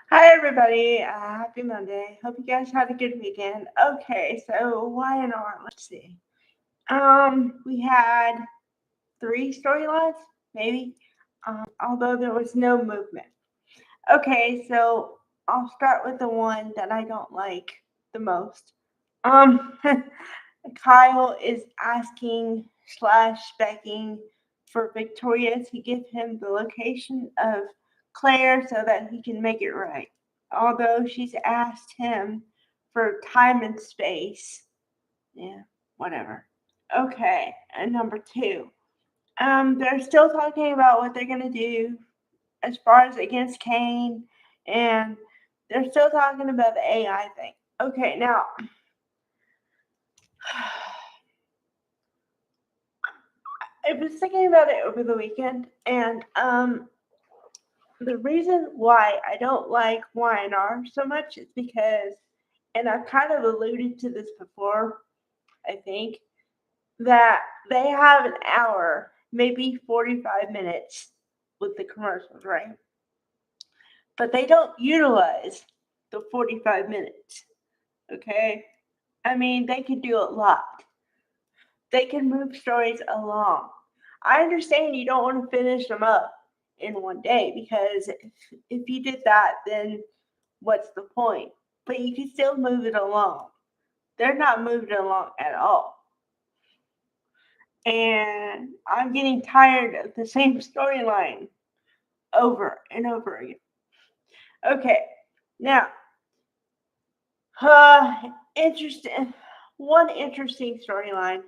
Hi everybody, happy Monday. Hope you guys had a good weekend. Okay, so Y&R, let's see. We had three storylines, maybe, although there was no movement. Okay, so I'll start with the one that I don't like the most. Um, Kyle is asking slash begging for Victoria to give him the location of Claire so that he can make it right. Although she's asked him for time and space. Yeah, whatever. Okay, and number two. They're still talking about what they're gonna do as far as against Kane, and they're still talking about the AI thing. Okay, now I was thinking about it over the weekend, and the reason why I don't like Y&R so much is because, and I've kind of alluded to this before, I think, that they have an hour, maybe 45 minutes with the commercials, right? But they don't utilize the 45 minutes, okay? I mean, they could do a lot. They can move stories along. I understand you don't want to finish them up in one day because if you did that, then what's the point? But you can still move it along. They're not moving it along at all. And I'm getting tired of the same storyline over and over again. Okay, now, uh, interesting. One interesting storyline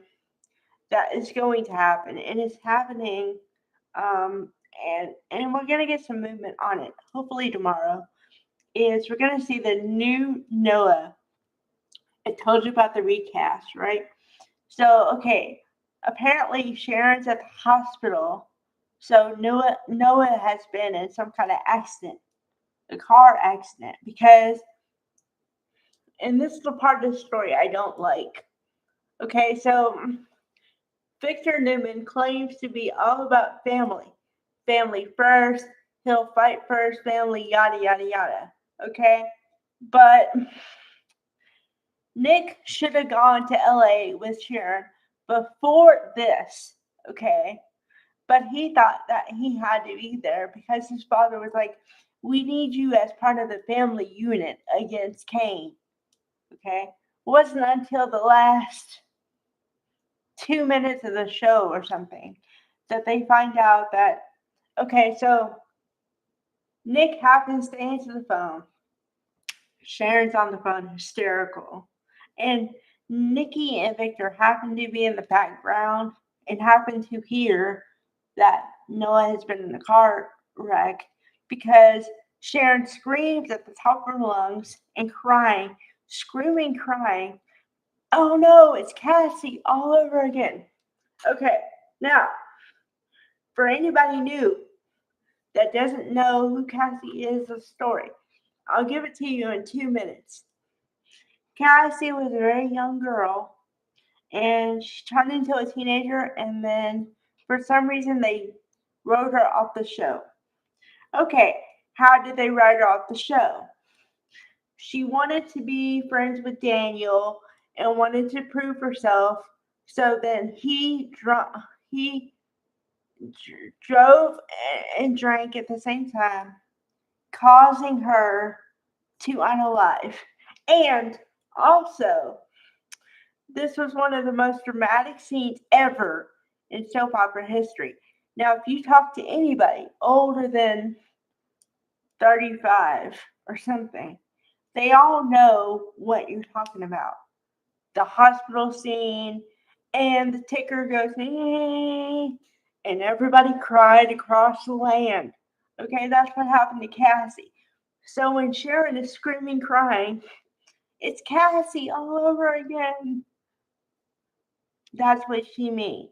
that is going to happen, and it's happening, um, and we're gonna get some movement on it. Hopefully tomorrow is we're gonna see the new Noah. I told you about the recast, right? So okay, apparently Sharon's at the hospital, so Noah has been in some kind of accident, a car accident, because and this is the part of the story I don't like. Okay, so Victor Newman claims to be all about family. Family first, he'll fight first, family, yada, yada, yada. Okay? But Nick should have gone to LA with Sharon before this. Okay? But he thought that he had to be there because his father was like, we need you as part of the family unit against Kane. Okay? It wasn't until the last 2 minutes of the show or something that they find out that okay, so Nick happens to answer the phone. Sharon's on the phone, hysterical, and Nikki and Victor happen to be in the background and happen to hear that Noah has been in a car wreck because Sharon screams at the top of her lungs and crying, screaming, crying. Oh no, it's Cassie all over again. Okay, now for anybody new that doesn't know who Cassie is, the story, I'll give it to you in 2 minutes. Cassie was a very young girl and she turned into a teenager, and then for some reason they wrote her off the show. Okay, how did they write her off the show? She wanted to be friends with Daniel and wanted to prove herself. So then he drove and drank at the same time, causing her to unalive. And also, this was one of the most dramatic scenes ever in soap opera history. Now, if you talk to anybody older than 35 or something, they all know what you're talking about. The hospital scene, and the ticker goes, and everybody cried across the land. Okay, that's what happened to Cassie. So when Sharon is screaming, crying, it's Cassie all over again. That's what she means.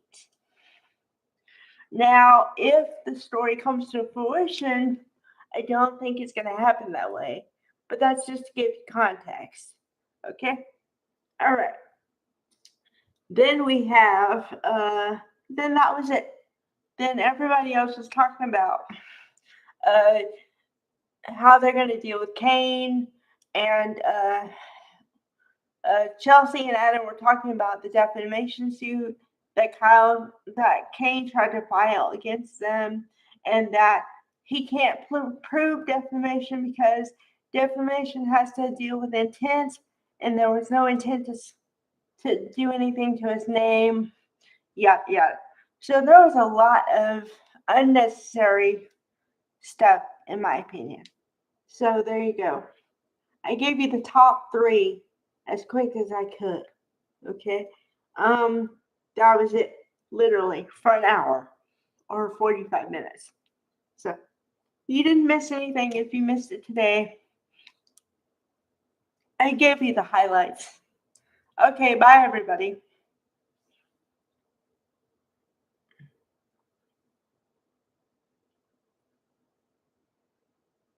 Now, if the story comes to fruition, I don't think it's going to happen that way. But that's just to give you context. Okay? All right. Then we have, then that was it. Then everybody else was talking about uh, how they're going to deal with Kane and Chelsea and Adam were talking about the defamation suit that Kane tried to file against them, and that he can't prove defamation because defamation has to deal with intent, and there was no intent to do anything to his name. Yada yada. So there was a lot of unnecessary stuff, in my opinion. So there you go. I gave you the top 3 as quick as I could. Okay. That was it. Literally for an hour or 45 minutes. So you didn't miss anything. If you missed it today, I gave you the highlights. Okay, bye everybody.